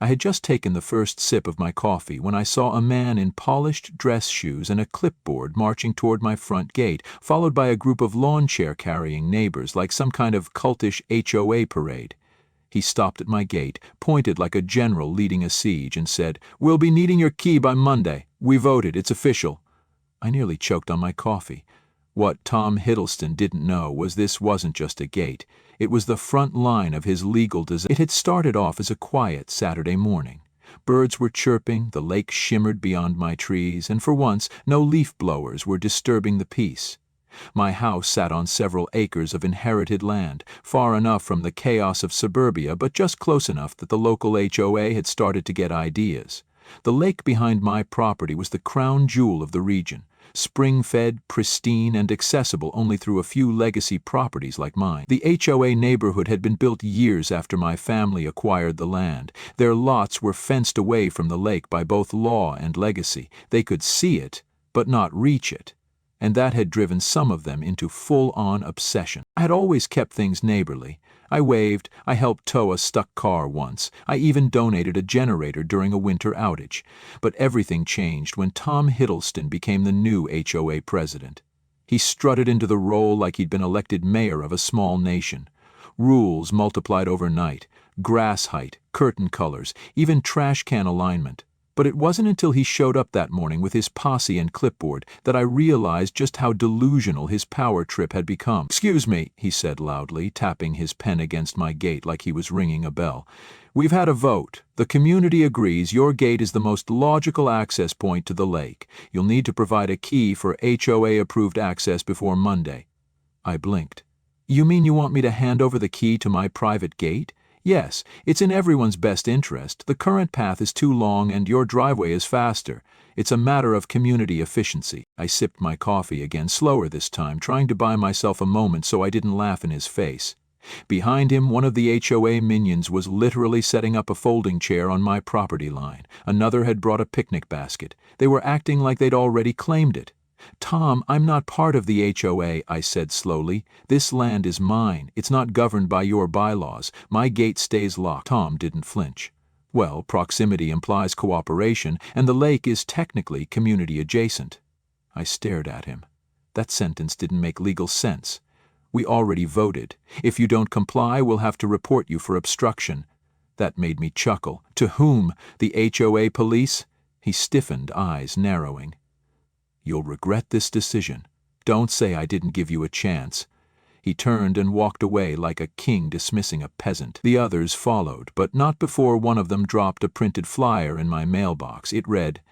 I had just taken the first sip of my coffee when I saw a man in polished dress shoes and a clipboard marching toward my front gate, followed by a group of lawn chair-carrying neighbors like some kind of cultish HOA parade. He stopped at my gate, pointed like a general leading a siege, and said, "We'll be needing your key by Monday. We voted, it's official." I nearly choked on my coffee. What Tom Hiddleston didn't know was this wasn't just a gate. It was the front line of his legal disaster. It had started off as a quiet Saturday morning. Birds were chirping, the lake shimmered beyond my trees, and for once no leaf blowers were disturbing the peace. My house sat on several acres of inherited land, far enough from the chaos of suburbia, but just close enough that the local HOA had started to get ideas. The lake behind my property was the crown jewel of the region, spring-fed, pristine, and accessible only through a few legacy properties like mine. The HOA neighborhood had been built years after my family acquired the land. Their lots were fenced away from the lake by both law and legacy. They could see it, but not reach it. And that had driven some of them into full-on obsession. I had always kept things neighborly. I waved, I helped tow a stuck car once, I even donated a generator during a winter outage. But everything changed when Tom Hiddleston became the new HOA president. He strutted into the role like he'd been elected mayor of a small nation. Rules multiplied overnight, grass height, curtain colors, even trash can alignment. But it wasn't until he showed up that morning with his posse and clipboard that I realized just how delusional his power trip had become. "Excuse me," he said loudly, tapping his pen against my gate like he was ringing a bell. "We've had a vote. The community agrees your gate is the most logical access point to the lake. You'll need to provide a key for HOA-approved access before Monday." I blinked. "You mean you want me to hand over the key to my private gate?" "Yes, it's in everyone's best interest. The current path is too long and your driveway is faster. It's a matter of community efficiency." I sipped my coffee again, slower this time, trying to buy myself a moment so I didn't laugh in his face. Behind him, one of the HOA minions was literally setting up a folding chair on my property line. Another had brought a picnic basket. They were acting like they'd already claimed it. "Tom, I'm not part of the HOA," I said slowly. "This land is mine. It's not governed by your bylaws. My gate stays locked." Tom didn't flinch. "Well, proximity implies cooperation, and the lake is technically community adjacent." I stared at him. That sentence didn't make legal sense. "We already voted. If you don't comply, we'll have to report you for obstruction." That made me chuckle. "To whom? The HOA police?" He stiffened, eyes narrowing. "You'll regret this decision. Don't say I didn't give you a chance." He turned and walked away like a king dismissing a peasant. The others followed, but not before one of them dropped a printed flyer in my mailbox. It read,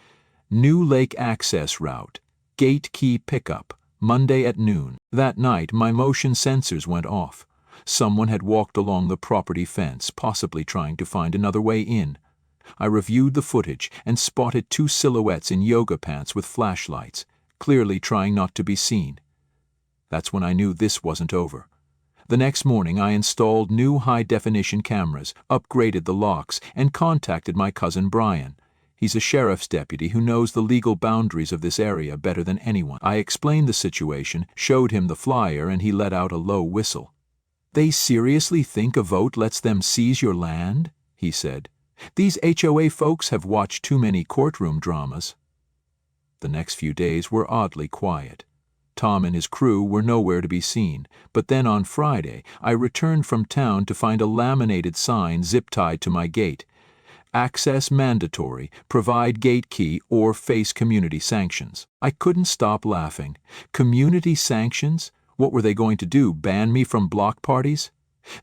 "New Lake Access Route, Gate Key Pickup, Monday at noon." That night, my motion sensors went off. Someone had walked along the property fence, possibly trying to find another way in. I reviewed the footage and spotted two silhouettes in yoga pants with flashlights, clearly trying not to be seen. That's when I knew this wasn't over. The next morning I installed new high-definition cameras, upgraded the locks, and contacted my cousin Brian. He's a sheriff's deputy who knows the legal boundaries of this area better than anyone. I explained the situation, showed him the flyer, and he let out a low whistle. "They seriously think a vote lets them seize your land?" he said. "These HOA folks have watched too many courtroom dramas." The next few days were oddly quiet. Tom and his crew were nowhere to be seen, but then on Friday I returned from town to find a laminated sign zip-tied to my gate. "Access mandatory, provide gate key, or face community sanctions." I couldn't stop laughing. Community sanctions? What were they going to do, ban me from block parties?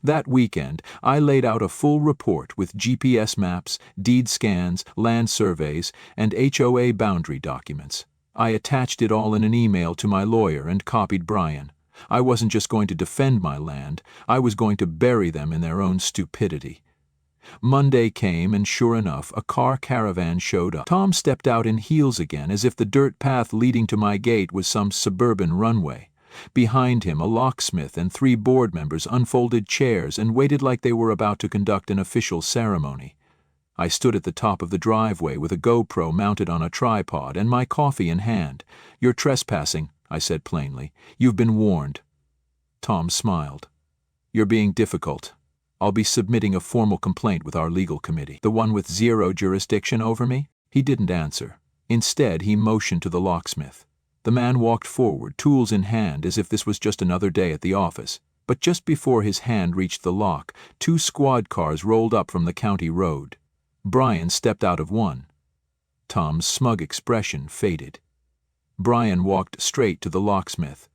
That weekend, I laid out a full report with GPS maps, deed scans, land surveys, and HOA boundary documents. I attached it all in an email to my lawyer and copied Brian. I wasn't just going to defend my land, I was going to bury them in their own stupidity. Monday came, and sure enough, a car caravan showed up. Tom stepped out in heels again, as if the dirt path leading to my gate was some suburban runway. Behind him, a locksmith and 3 board members unfolded chairs and waited like they were about to conduct an official ceremony. I stood at the top of the driveway with a GoPro mounted on a tripod and my coffee in hand. "You're trespassing," I said plainly. "You've been warned." Tom smiled. "You're being difficult." I'll be submitting a formal complaint with our legal committee. The one with zero jurisdiction over me? He didn't answer. Instead, he motioned to the locksmith. The man walked forward, tools in hand, as if this was just another day at the office. But just before his hand reached the lock, 2 squad cars rolled up from the county road. Brian stepped out of one. Tom's smug expression faded. Brian walked straight to the locksmith.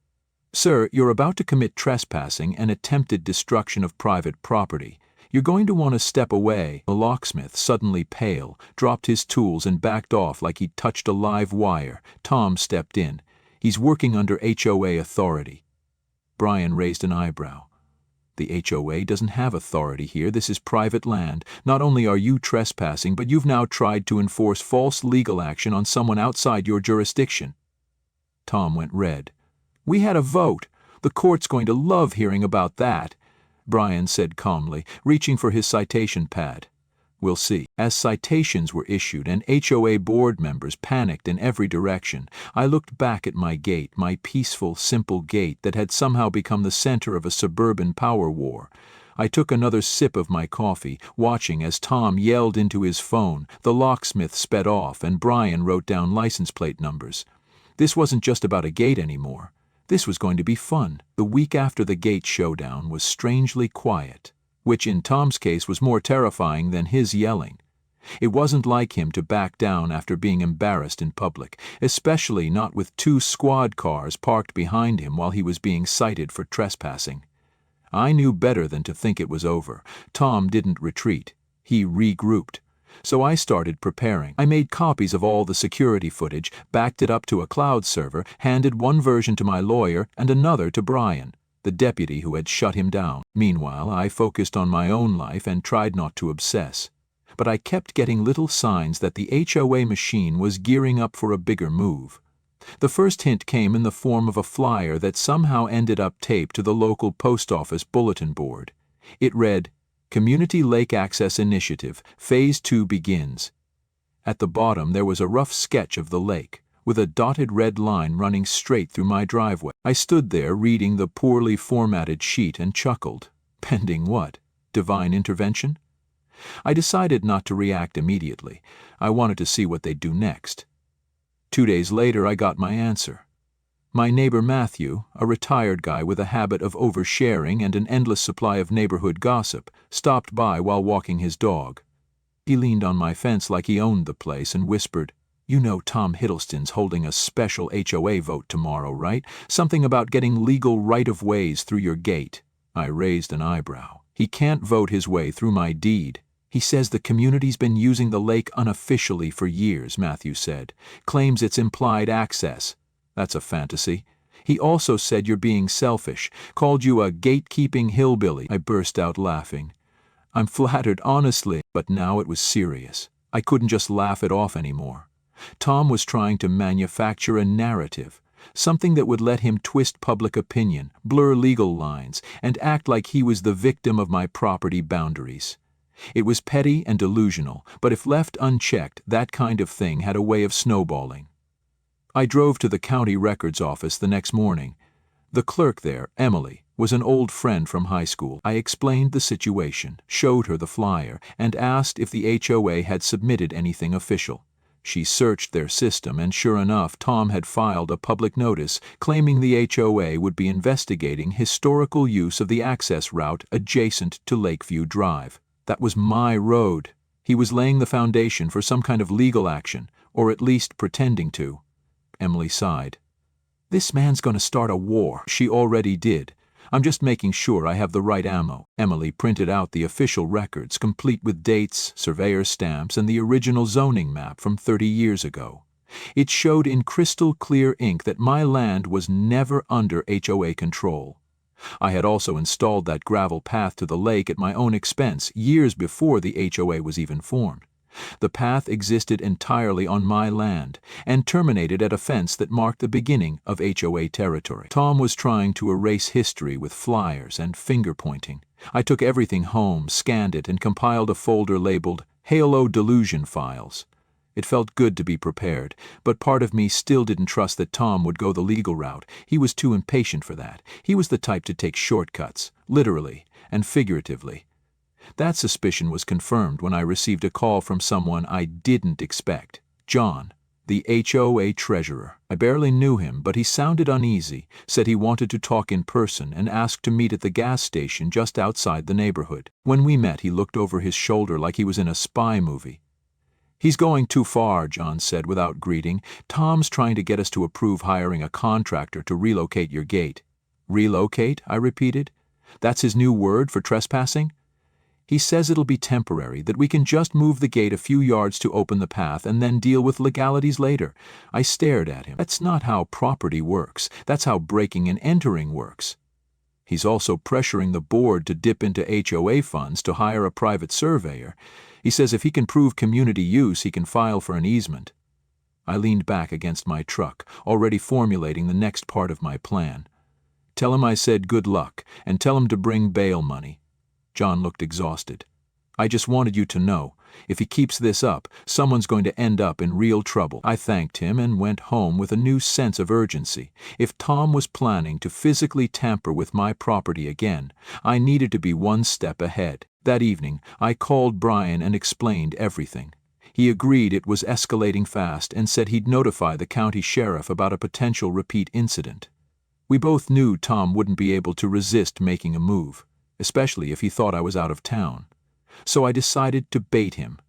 "Sir, you're about to commit trespassing and attempted destruction of private property. You're going to want to step away." The locksmith, suddenly pale, dropped his tools and backed off like he'd touched a live wire. Tom stepped in. "He's working under HOA authority." Brian raised an eyebrow. "The HOA doesn't have authority here. This is private land. Not only are you trespassing, but you've now tried to enforce false legal action on someone outside your jurisdiction." Tom went red. "We had a vote. The court's going to love hearing about that," Brian said calmly, reaching for his citation pad. "We'll see." As citations were issued and HOA board members panicked in every direction, I looked back at my gate, my peaceful, simple gate that had somehow become the center of a suburban power war. I took another sip of my coffee, watching as Tom yelled into his phone, the locksmith sped off, and Brian wrote down license plate numbers. This wasn't just about a gate anymore. This was going to be fun. The week after the gate showdown was strangely quiet, which in Tom's case was more terrifying than his yelling. It wasn't like him to back down after being embarrassed in public, especially not with 2 squad cars parked behind him while he was being cited for trespassing. I knew better than to think it was over. Tom didn't retreat. He regrouped. So I started preparing. I made copies of all the security footage, backed it up to a cloud server, handed one version to my lawyer and another to Brian, the deputy who had shut him down. Meanwhile, I focused on my own life and tried not to obsess. But I kept getting little signs that the HOA machine was gearing up for a bigger move. The first hint came in the form of a flyer that somehow ended up taped to the local post office bulletin board. It read, "Community Lake Access Initiative, Phase 2 begins." At the bottom there was a rough sketch of the lake, with a dotted red line running straight through my driveway. I stood there reading the poorly formatted sheet and chuckled. Pending what? Divine intervention? I decided not to react immediately. I wanted to see what they'd do next. 2 days later I got my answer. My neighbor Matthew, a retired guy with a habit of oversharing and an endless supply of neighborhood gossip, stopped by while walking his dog. He leaned on my fence like he owned the place and whispered, "You know Tom Hiddleston's holding a special HOA vote tomorrow, right? Something about getting legal right-of-ways through your gate." I raised an eyebrow. "He can't vote his way through my deed. He says the community's been using the lake unofficially for years," Matthew said. "Claims it's implied access. That's a fantasy. He also said you're being selfish, called you a gatekeeping hillbilly." I burst out laughing. "I'm flattered, honestly." But now it was serious. I couldn't just laugh it off anymore. Tom was trying to manufacture a narrative, something that would let him twist public opinion, blur legal lines, and act like he was the victim of my property boundaries. It was petty and delusional, but if left unchecked, that kind of thing had a way of snowballing. I drove to the county records office the next morning. The clerk there, Emily, was an old friend from high school. I explained the situation, showed her the flyer, and asked if the HOA had submitted anything official. She searched their system, and sure enough, Tom had filed a public notice claiming the HOA would be investigating historical use of the access route adjacent to Lakeview Drive. That was my road. He was laying the foundation for some kind of legal action, or at least pretending to. Emily sighed. "This man's going to start a war." She already did. "I'm just making sure I have the right ammo." Emily printed out the official records, complete with dates, surveyor stamps, and the original zoning map from 30 years ago. It showed in crystal clear ink that my land was never under HOA control. I had also installed that gravel path to the lake at my own expense years before the HOA was even formed. The path existed entirely on my land and terminated at a fence that marked the beginning of HOA territory. Tom was trying to erase history with flyers and finger-pointing. I took everything home, scanned it, and compiled a folder labeled Halo Delusion Files. It felt good to be prepared, but part of me still didn't trust that Tom would go the legal route. He was too impatient for that. He was the type to take shortcuts, literally and figuratively. That suspicion was confirmed when I received a call from someone I didn't expect. John, the HOA treasurer. I barely knew him, but he sounded uneasy, said he wanted to talk in person, and asked to meet at the gas station just outside the neighborhood. When we met, he looked over his shoulder like he was in a spy movie. "He's going too far," John said without greeting. "Tom's trying to get us to approve hiring a contractor to relocate your gate." "Relocate?" I repeated. "That's his new word for trespassing?" "He says it'll be temporary, that we can just move the gate a few yards to open the path and then deal with legalities later." I stared at him. "That's not how property works. That's how breaking and entering works." "He's also pressuring the board to dip into HOA funds to hire a private surveyor. He says if he can prove community use, he can file for an easement." I leaned back against my truck, already formulating the next part of my plan. "Tell him I said good luck, and tell him to bring bail money." John looked exhausted. "I just wanted you to know, if he keeps this up, someone's going to end up in real trouble." I thanked him and went home with a new sense of urgency. If Tom was planning to physically tamper with my property again, I needed to be one step ahead. That evening, I called Brian and explained everything. He agreed it was escalating fast and said he'd notify the county sheriff about a potential repeat incident. We both knew Tom wouldn't be able to resist making a move, especially if he thought I was out of town. So I decided to bait him.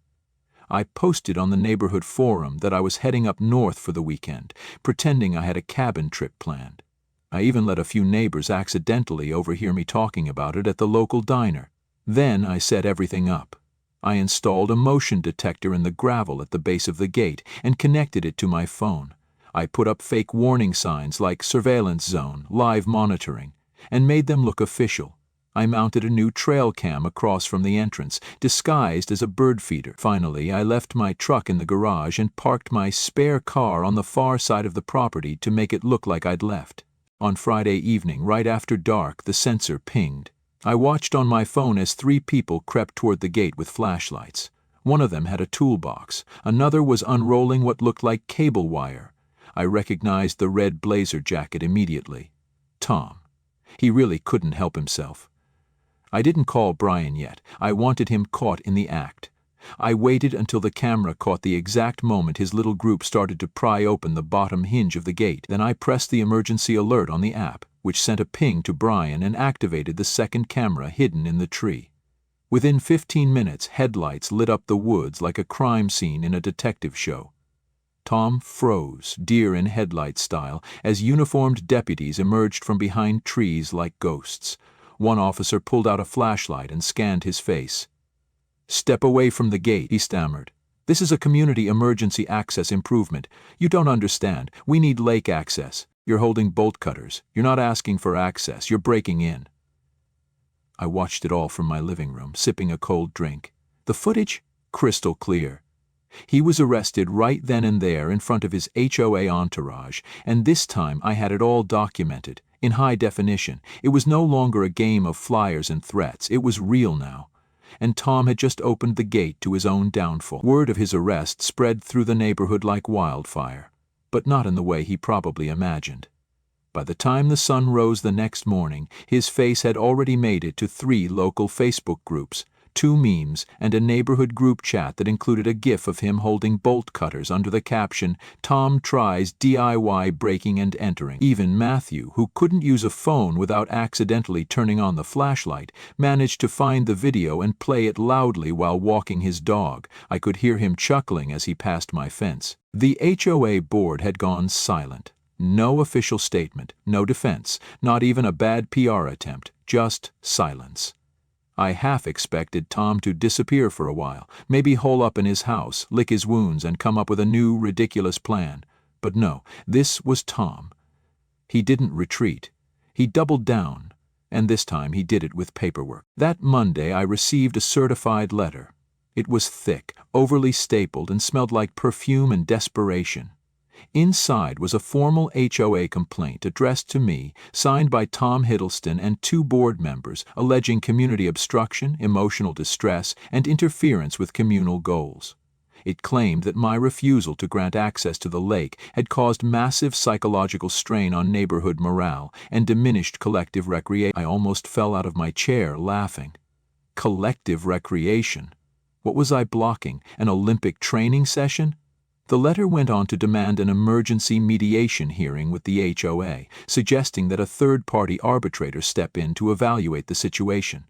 I posted on the neighborhood forum that I was heading up north for the weekend, pretending I had a cabin trip planned. I even let a few neighbors accidentally overhear me talking about it at the local diner. Then I set everything up. I installed a motion detector in the gravel at the base of the gate and connected it to my phone. I put up fake warning signs like surveillance zone, live monitoring, and made them look official. I mounted a new trail cam across from the entrance, disguised as a bird feeder. Finally, I left my truck in the garage and parked my spare car on the far side of the property to make it look like I'd left. On Friday evening, right after dark, the sensor pinged. I watched on my phone as 3 people crept toward the gate with flashlights. One of them had a toolbox. Another was unrolling what looked like cable wire. I recognized the red blazer jacket immediately. Tom. He really couldn't help himself. I didn't call Brian yet. I wanted him caught in the act. I waited until the camera caught the exact moment his little group started to pry open the bottom hinge of the gate. Then I pressed the emergency alert on the app, which sent a ping to Brian and activated the second camera hidden in the tree. Within 15 minutes, headlights lit up the woods like a crime scene in a detective show. Tom froze, deer in headlight style, as uniformed deputies emerged from behind trees like ghosts. One officer pulled out a flashlight and scanned his face. "Step away from the gate," he stammered. "This is a community emergency access improvement. You don't understand. We need lake access. You're holding bolt cutters. You're not asking for access. You're breaking in." I watched it all from my living room, sipping a cold drink. The footage? Crystal clear. He was arrested right then and there in front of his HOA entourage, and this time I had it all documented, in high definition. It was no longer a game of flyers and threats. It was real now. And Tom had just opened the gate to his own downfall. Word of his arrest spread through the neighborhood like wildfire, but not in the way he probably imagined. By the time the sun rose the next morning, his face had already made it to 3 local Facebook groups, 2 memes, and a neighborhood group chat that included a gif of him holding bolt cutters under the caption, "Tom tries DIY breaking and entering." Even Matthew, who couldn't use a phone without accidentally turning on the flashlight, managed to find the video and play it loudly while walking his dog. I could hear him chuckling as he passed my fence. The HOA board had gone silent. No official statement, no defense, not even a bad PR attempt, just silence. I half expected Tom to disappear for a while, maybe hole up in his house, lick his wounds, and come up with a new, ridiculous plan. But no, this was Tom. He didn't retreat. He doubled down, and this time he did it with paperwork. That Monday I received a certified letter. It was thick, overly stapled, and smelled like perfume and desperation. Inside was a formal HOA complaint addressed to me, signed by Tom Hiddleston and 2 board members, alleging community obstruction, emotional distress, and interference with communal goals. It claimed that my refusal to grant access to the lake had caused massive psychological strain on neighborhood morale and diminished collective recreation. I almost fell out of my chair laughing. Collective recreation. What was I blocking? An Olympic training session? The letter went on to demand an emergency mediation hearing with the HOA, suggesting that a third-party arbitrator step in to evaluate the situation.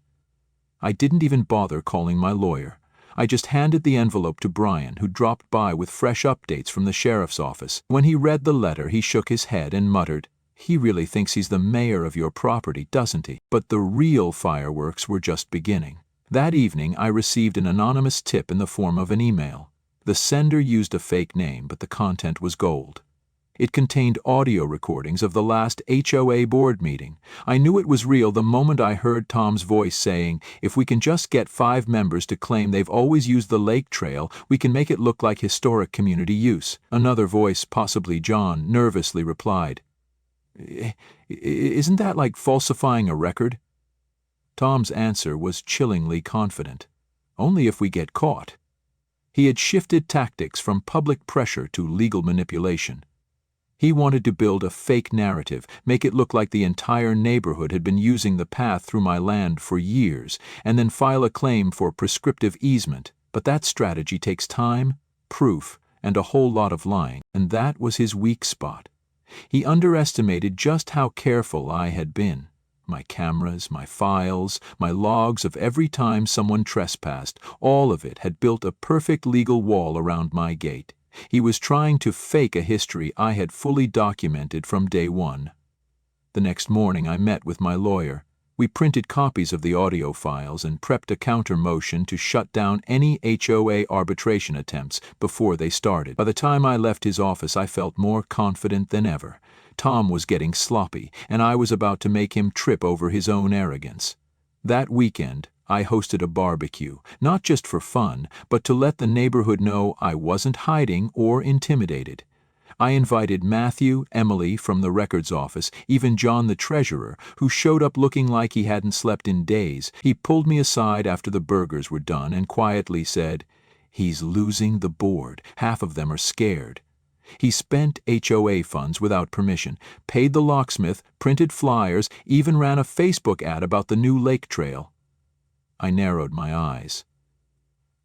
I didn't even bother calling my lawyer. I just handed the envelope to Brian, who dropped by with fresh updates from the sheriff's office. When he read the letter, he shook his head and muttered, "He really thinks he's the mayor of your property, doesn't he?" But the real fireworks were just beginning. That evening, I received an anonymous tip in the form of an email. The sender used a fake name, but the content was gold. It contained audio recordings of the last HOA board meeting. I knew it was real the moment I heard Tom's voice saying, "If we can just get 5 members to claim they've always used the lake trail, we can make it look like historic community use." Another voice, possibly John, nervously replied, "Isn't that like falsifying a record?" Tom's answer was chillingly confident. "Only if we get caught." He had shifted tactics from public pressure to legal manipulation. He wanted to build a fake narrative, make it look like the entire neighborhood had been using the path through my land for years, and then file a claim for prescriptive easement. But that strategy takes time, proof, and a whole lot of lying, and that was his weak spot. He underestimated just how careful I had been. My cameras, my files, my logs of every time someone trespassed, all of it had built a perfect legal wall around my gate. He was trying to fake a history I had fully documented from day one. The next morning I met with my lawyer. We printed copies of the audio files and prepped a counter motion to shut down any HOA arbitration attempts before they started. By the time I left his office, I felt more confident than ever. Tom was getting sloppy, and I was about to make him trip over his own arrogance. That weekend, I hosted a barbecue, not just for fun, but to let the neighborhood know I wasn't hiding or intimidated. I invited Matthew, Emily from the records office, even John the treasurer, who showed up looking like he hadn't slept in days. He pulled me aside after the burgers were done and quietly said, "He's losing the board. Half of them are scared." He spent HOA funds without permission, paid the locksmith, printed flyers, even ran a Facebook ad about the new lake trail. I narrowed my eyes.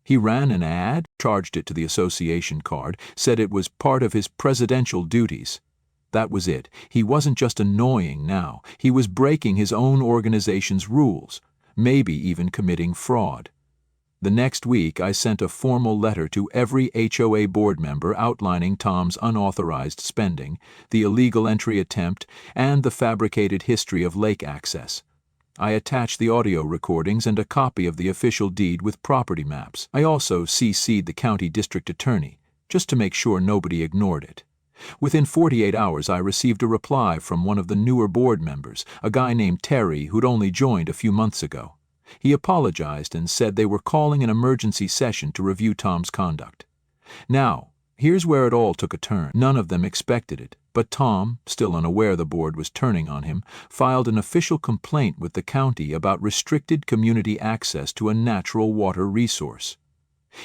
He ran an ad, charged it to the association card, said it was part of his presidential duties. That was it. He wasn't just annoying now. He was breaking his own organization's rules, maybe even committing fraud. The next week, I sent a formal letter to every HOA board member outlining Tom's unauthorized spending, the illegal entry attempt, and the fabricated history of lake access. I attached the audio recordings and a copy of the official deed with property maps. I also CC'd the county district attorney, just to make sure nobody ignored it. Within 48 hours, I received a reply from one of the newer board members, a guy named Terry who'd only joined a few months ago. He apologized and said they were calling an emergency session to review Tom's conduct. Now, here's where it all took a turn. None of them expected it, but Tom, still unaware the board was turning on him, filed an official complaint with the county about restricted community access to a natural water resource.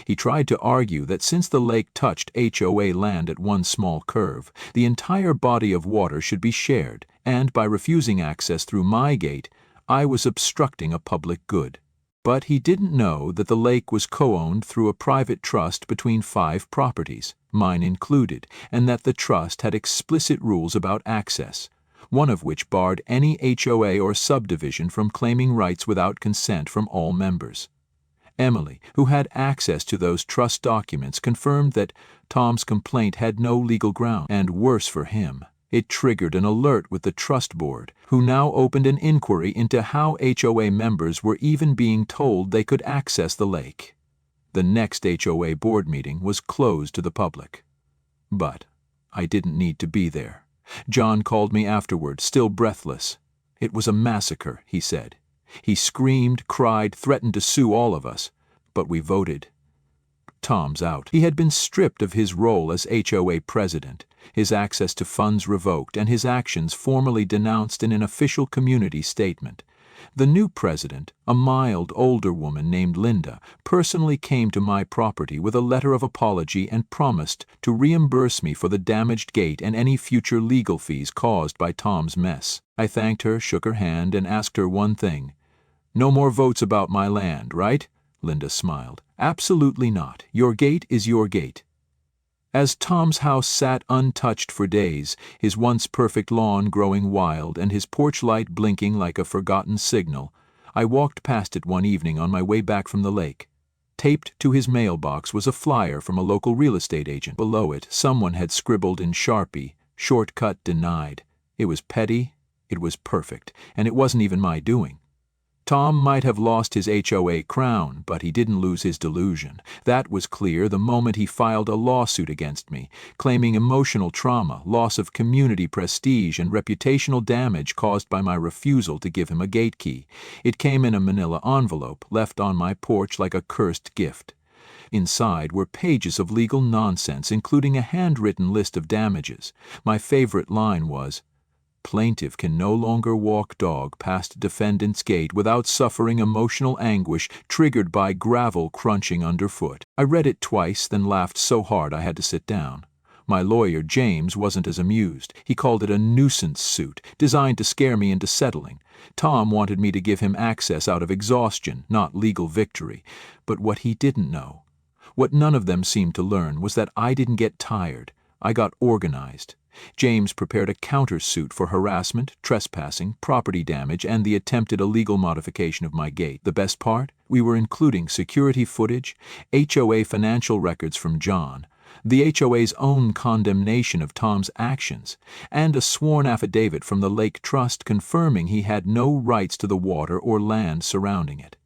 He tried to argue that since the lake touched HOA land at one small curve, the entire body of water should be shared, and by refusing access through my gate, I was obstructing a public good. But he didn't know that the lake was co-owned through a private trust between 5 properties, mine included, and that the trust had explicit rules about access, one of which barred any HOA or subdivision from claiming rights without consent from all members. Emily, who had access to those trust documents, confirmed that Tom's complaint had no legal ground, and worse for him, it triggered an alert with the trust board, who now opened an inquiry into how HOA members were even being told they could access the lake. The next HOA board meeting was closed to the public. But I didn't need to be there. John called me afterward, still breathless. It was a massacre, he said. He screamed, cried, threatened to sue all of us, but we voted. Tom's out. He had been stripped of his role as HOA president, his access to funds revoked, and his actions formally denounced in an official community statement. The new president, a mild, older woman named Linda, personally came to my property with a letter of apology and promised to reimburse me for the damaged gate and any future legal fees caused by Tom's mess. I thanked her, shook her hand, and asked her one thing. No more votes about my land, right? Linda smiled. Absolutely not. Your gate is your gate. As Tom's house sat untouched for days, his once perfect lawn growing wild and his porch light blinking like a forgotten signal, I walked past it one evening on my way back from the lake. Taped to his mailbox was a flyer from a local real estate agent. Below it, someone had scribbled in Sharpie, "Shortcut denied." It was petty, it was perfect, and it wasn't even my doing. Tom might have lost his HOA crown, but he didn't lose his delusion. That was clear the moment he filed a lawsuit against me, claiming emotional trauma, loss of community prestige, and reputational damage caused by my refusal to give him a gate key. It came in a manila envelope, left on my porch like a cursed gift. Inside were pages of legal nonsense, including a handwritten list of damages. My favorite line was, "Plaintiff can no longer walk dog past defendant's gate without suffering emotional anguish triggered by gravel crunching underfoot." I read it twice, then laughed so hard I had to sit down. My lawyer, James, wasn't as amused. He called it a nuisance suit, designed to scare me into settling. Tom wanted me to give him access out of exhaustion, not legal victory. But what he didn't know, what none of them seemed to learn, was that I didn't get tired. I got organized. James prepared a countersuit for harassment, trespassing, property damage, and the attempted illegal modification of my gate. The best part? We were including security footage, HOA financial records from John, the HOA's own condemnation of Tom's actions, and a sworn affidavit from the Lake Trust confirming he had no rights to the water or land surrounding it.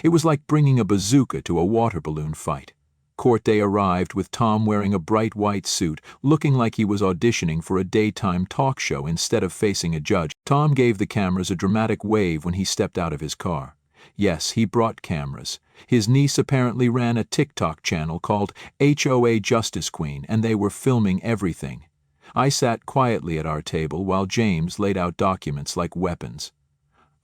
It was like bringing a bazooka to a water balloon fight. Court day arrived with Tom wearing a bright white suit, looking like he was auditioning for a daytime talk show instead of facing a judge. Tom gave the cameras a dramatic wave when he stepped out of his car. Yes, he brought cameras. His niece apparently ran a TikTok channel called HOA Justice Queen, and they were filming everything. I sat quietly at our table while James laid out documents like weapons.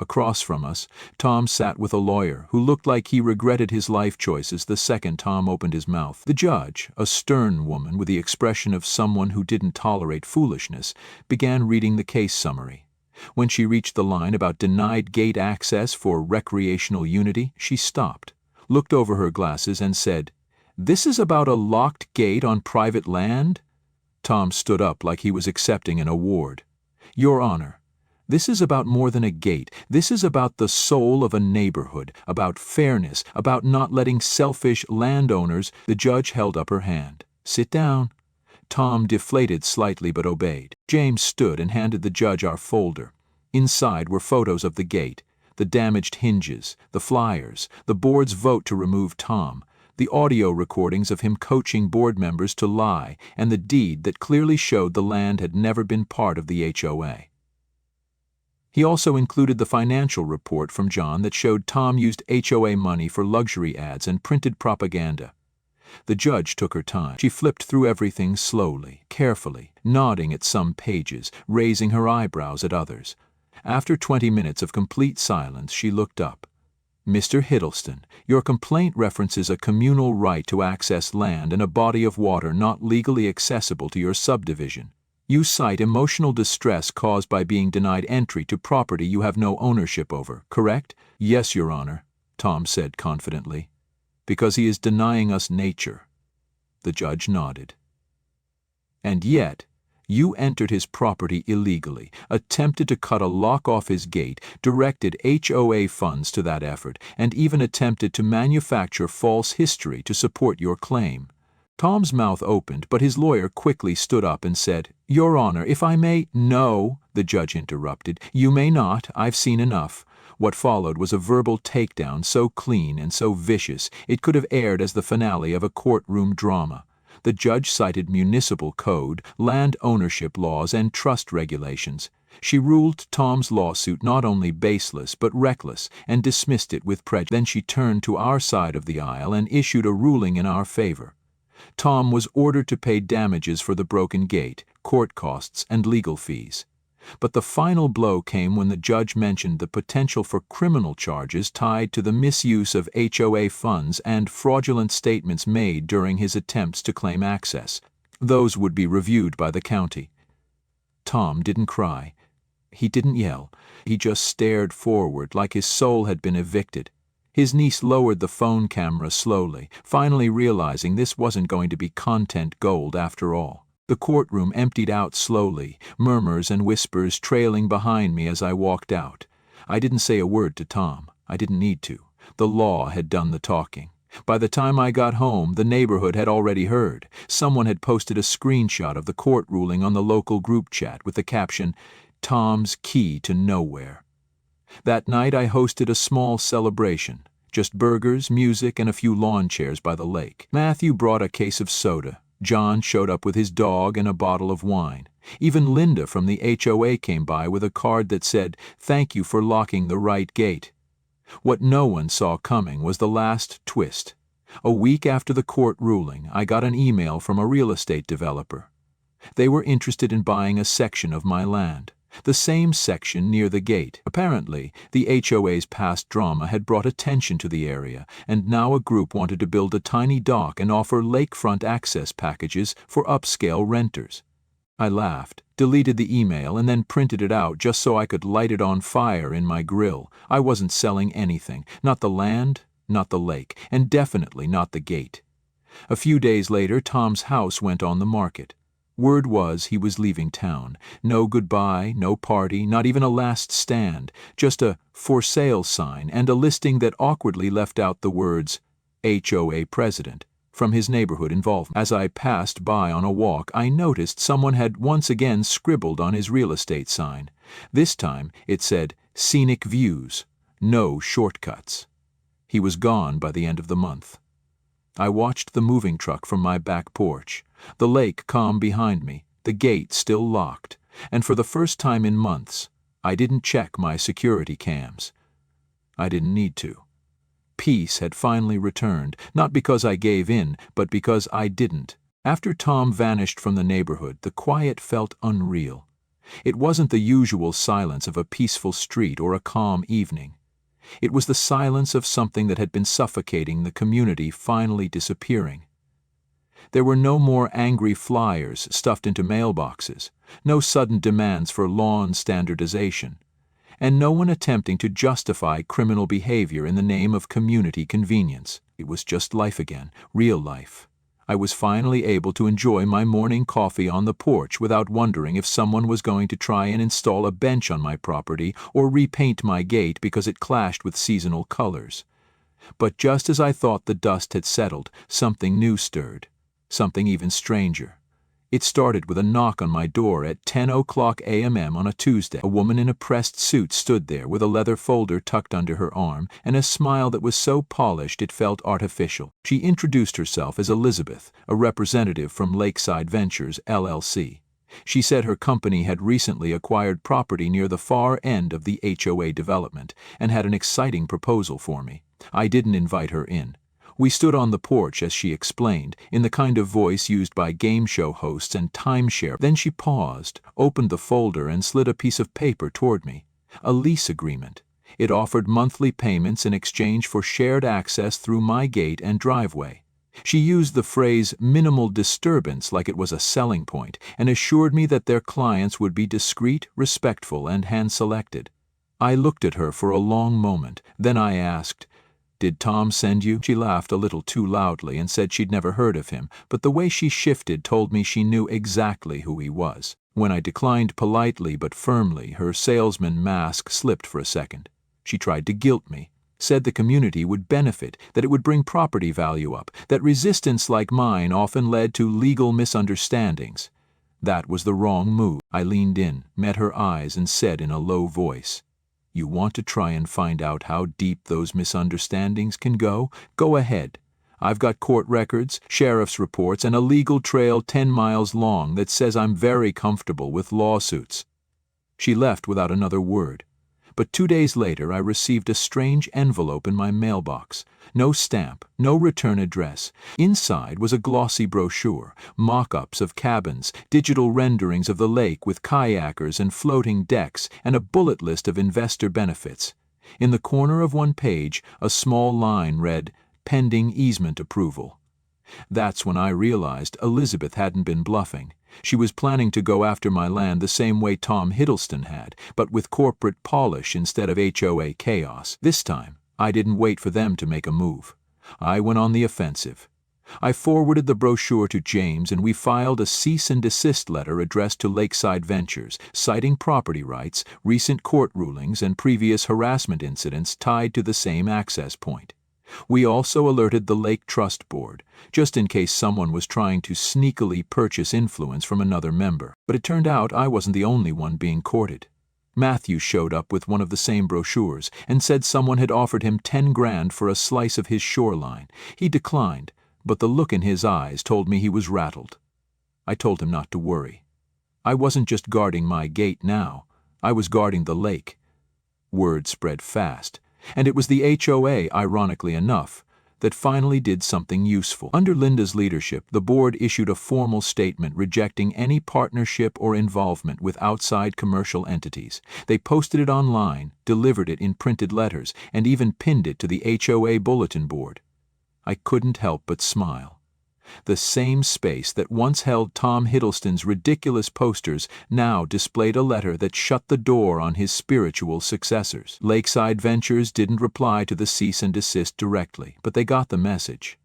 Across from us, Tom sat with a lawyer who looked like he regretted his life choices the second Tom opened his mouth. The judge, a stern woman with the expression of someone who didn't tolerate foolishness, began reading the case summary. When she reached the line about denied gate access for recreational unity, she stopped, looked over her glasses, and said, "This is about a locked gate on private land?" Tom stood up like he was accepting an award. "Your Honor, this is about more than a gate. This is about the soul of a neighborhood, about fairness, about not letting selfish landowners." The judge held up her hand. "Sit down." Tom deflated slightly but obeyed. James stood and handed the judge our folder. Inside were photos of the gate, the damaged hinges, the flyers, the board's vote to remove Tom, the audio recordings of him coaching board members to lie, and the deed that clearly showed the land had never been part of the HOA. He also included the financial report from John that showed Tom used HOA money for luxury ads and printed propaganda. The judge took her time. She flipped through everything slowly, carefully, nodding at some pages, raising her eyebrows at others. After 20 minutes of complete silence, she looked up. "Mr. Hiddleston, your complaint references a communal right to access land and a body of water not legally accessible to your subdivision. You cite emotional distress caused by being denied entry to property you have no ownership over, correct?" "Yes, Your Honor," Tom said confidently. "Because he is denying us nature." The judge nodded. "And yet, you entered his property illegally, attempted to cut a lock off his gate, directed HOA funds to that effort, and even attempted to manufacture false history to support your claim." Tom's mouth opened, but his lawyer quickly stood up and said, "Your Honor, if I may—" "No," the judge interrupted. "You may not. I've seen enough." What followed was a verbal takedown so clean and so vicious it could have aired as the finale of a courtroom drama. The judge cited municipal code, land ownership laws, and trust regulations. She ruled Tom's lawsuit not only baseless but reckless and dismissed it with prejudice. Then she turned to our side of the aisle and issued a ruling in our favor. Tom was ordered to pay damages for the broken gate, court costs, and legal fees. But the final blow came when the judge mentioned the potential for criminal charges tied to the misuse of HOA funds and fraudulent statements made during his attempts to claim access. Those would be reviewed by the county. Tom didn't cry. He didn't yell. He just stared forward like his soul had been evicted. His niece lowered the phone camera slowly, finally realizing this wasn't going to be content gold after all. The courtroom emptied out slowly, murmurs and whispers trailing behind me as I walked out. I didn't say a word to Tom. I didn't need to. The law had done the talking. By the time I got home, the neighborhood had already heard. Someone had posted a screenshot of the court ruling on the local group chat with the caption, "Tom's Key to Nowhere." That night I hosted a small celebration. Just burgers, music, and a few lawn chairs by the lake. Matthew brought a case of soda. John showed up with his dog and a bottle of wine. Even Linda from the HOA came by with a card that said, "Thank you for locking the right gate." What no one saw coming was the last twist. A week after the court ruling, I got an email from a real estate developer. They were interested in buying a section of my land. The same section near the gate. Apparently, the HOA's past drama had brought attention to the area, and now a group wanted to build a tiny dock and offer lakefront access packages for upscale renters. I laughed, deleted the email, and then printed it out just so I could light it on fire in my grill. I wasn't selling anything, not the land, not the lake, and definitely not the gate. A few days later, Tom's house went on the market. Word was he was leaving town. No goodbye, no party, not even a last stand, just a "for sale" sign and a listing that awkwardly left out the words HOA President from his neighborhood involvement. As I passed by on a walk, I noticed someone had once again scribbled on his real estate sign. This time it said, "Scenic Views, no shortcuts." He was gone by the end of the month. I watched the moving truck from my back porch, the lake calm behind me, the gate still locked, and for the first time in months, I didn't check my security cams. I didn't need to. Peace had finally returned, not because I gave in, but because I didn't. After Tom vanished from the neighborhood, the quiet felt unreal. It wasn't the usual silence of a peaceful street or a calm evening. It was the silence of something that had been suffocating the community finally disappearing. There were no more angry flyers stuffed into mailboxes, no sudden demands for lawn standardization, and no one attempting to justify criminal behavior in the name of community convenience. It was just life again, real life. I was finally able to enjoy my morning coffee on the porch without wondering if someone was going to try and install a bench on my property or repaint my gate because it clashed with seasonal colors. But just as I thought the dust had settled, something new stirred, something even stranger. It started with a knock on my door at 10:00 a.m. on a Tuesday. A woman in a pressed suit stood there with a leather folder tucked under her arm and a smile that was so polished it felt artificial. She introduced herself as Elizabeth, a representative from Lakeside Ventures, LLC. She said her company had recently acquired property near the far end of the HOA development and had an exciting proposal for me. I didn't invite her in. We stood on the porch as she explained, in the kind of voice used by game show hosts and timeshare. Then she paused, opened the folder, and slid a piece of paper toward me. A lease agreement. It offered monthly payments in exchange for shared access through my gate and driveway. She used the phrase "minimal disturbance" like it was a selling point, and assured me that their clients would be discreet, respectful, and hand-selected. I looked at her for a long moment. Then I asked, "Did Tom send you?" She laughed a little too loudly and said she'd never heard of him, but the way she shifted told me she knew exactly who he was. When I declined politely but firmly, her salesman mask slipped for a second. She tried to guilt me, said the community would benefit, that it would bring property value up, that resistance like mine often led to legal misunderstandings. That was the wrong move. I leaned in, met her eyes, and said in a low voice, "You want to try and find out how deep those misunderstandings can go? Go ahead. I've got court records, sheriff's reports, and a legal trail 10 miles long that says I'm very comfortable with lawsuits." She left without another word. But 2 days later I received a strange envelope in my mailbox. No stamp, no return address. Inside was a glossy brochure, mock-ups of cabins, digital renderings of the lake with kayakers and floating decks, and a bullet list of investor benefits. In the corner of one page, a small line read, "Pending easement approval." That's when I realized Elizabeth hadn't been bluffing. She was planning to go after my land the same way Tom Hiddleston had, but with corporate polish instead of HOA chaos. This time, I didn't wait for them to make a move. I went on the offensive. I forwarded the brochure to James, and we filed a cease and desist letter addressed to Lakeside Ventures, citing property rights, recent court rulings, and previous harassment incidents tied to the same access point. We also alerted the Lake Trust Board, just in case someone was trying to sneakily purchase influence from another member. But it turned out I wasn't the only one being courted. Matthew showed up with one of the same brochures and said someone had offered him 10 grand for a slice of his shoreline. He declined, but the look in his eyes told me he was rattled. I told him not to worry. I wasn't just guarding my gate now, I was guarding the lake. Word spread fast, and it was the HOA, ironically enough, that finally did something useful. Under Linda's leadership, the board issued a formal statement rejecting any partnership or involvement with outside commercial entities. They posted it online, delivered it in printed letters, and even pinned it to the HOA bulletin board. I couldn't help but smile. The same space that once held Tom Hiddleston's ridiculous posters now displayed a letter that shut the door on his spiritual successors. Lakeside Ventures didn't reply to the cease and desist directly, but they got the message.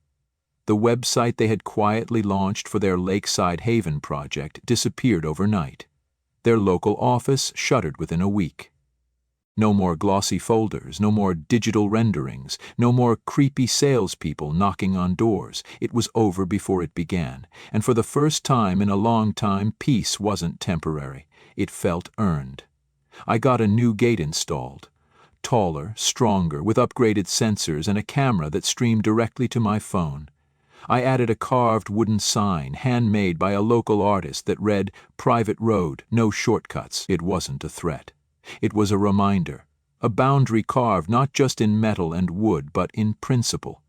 The website they had quietly launched for their Lakeside Haven project disappeared overnight. Their local office shuttered within a week. No more glossy folders, no more digital renderings, no more creepy salespeople knocking on doors. It was over before it began, and for the first time in a long time, peace wasn't temporary. It felt earned. I got a new gate installed. Taller, stronger, with upgraded sensors and a camera that streamed directly to my phone. I added a carved wooden sign, handmade by a local artist, that read, "Private road, no shortcuts." It wasn't a threat. It was a reminder, a boundary carved not just in metal and wood, but in principle.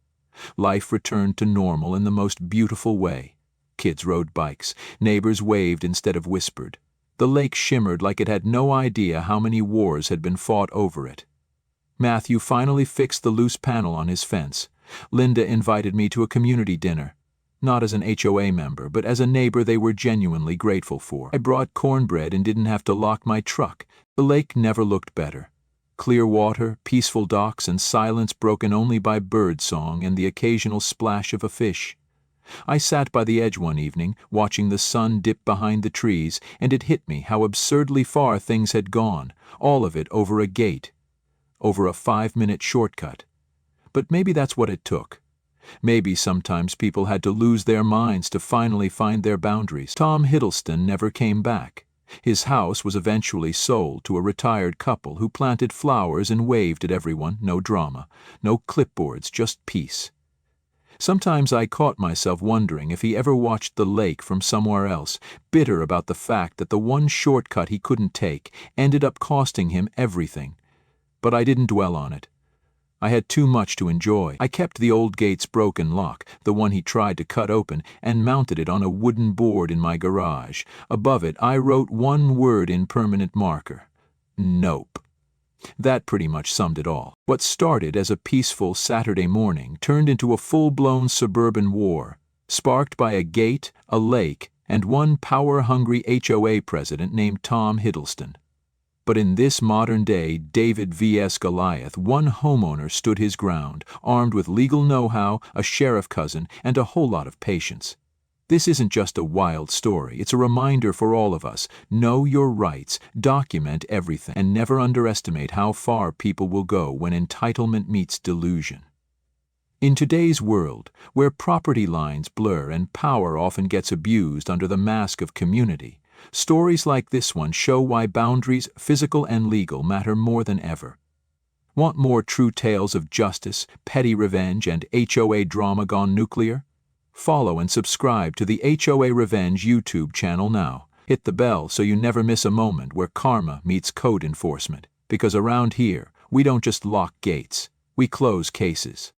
Life returned to normal in the most beautiful way. Kids rode bikes, neighbors waved instead of whispered. The lake shimmered like it had no idea how many wars had been fought over it. Matthew finally fixed the loose panel on his fence. Linda invited me to a community dinner. Not as an HOA member, but as a neighbor they were genuinely grateful for. I brought cornbread and didn't have to lock my truck. The lake never looked better. Clear water, peaceful docks, and silence broken only by bird song and the occasional splash of a fish. I sat by the edge one evening, watching the sun dip behind the trees, and it hit me how absurdly far things had gone, all of it over a gate, over a 5-minute shortcut. But maybe that's what it took. Maybe sometimes people had to lose their minds to finally find their boundaries. Tom Hiddleston never came back. His house was eventually sold to a retired couple who planted flowers and waved at everyone. No drama, no clipboards, just peace. Sometimes I caught myself wondering if he ever watched the lake from somewhere else, bitter about the fact that the one shortcut he couldn't take ended up costing him everything. But I didn't dwell on it. I had too much to enjoy. I kept the old gate's broken lock, the one he tried to cut open, and mounted it on a wooden board in my garage. Above it, I wrote one word in permanent marker: nope. That pretty much summed it all. What started as a peaceful Saturday morning turned into a full-blown suburban war, sparked by a gate, a lake, and one power-hungry HOA president named Tom Hiddleston. But in this modern-day David vs. Goliath, one homeowner stood his ground, armed with legal know-how, a sheriff cousin, and a whole lot of patience. This isn't just a wild story, it's a reminder for all of us. Know your rights, document everything, and never underestimate how far people will go when entitlement meets delusion. In today's world, where property lines blur and power often gets abused under the mask of community, stories like this one show why boundaries, physical and legal, matter more than ever. Want more true tales of justice, petty revenge, and HOA drama gone nuclear? Follow and subscribe to the HOA Revenge YouTube channel now. Hit the bell so you never miss a moment where karma meets code enforcement. Because around here, we don't just lock gates, we close cases.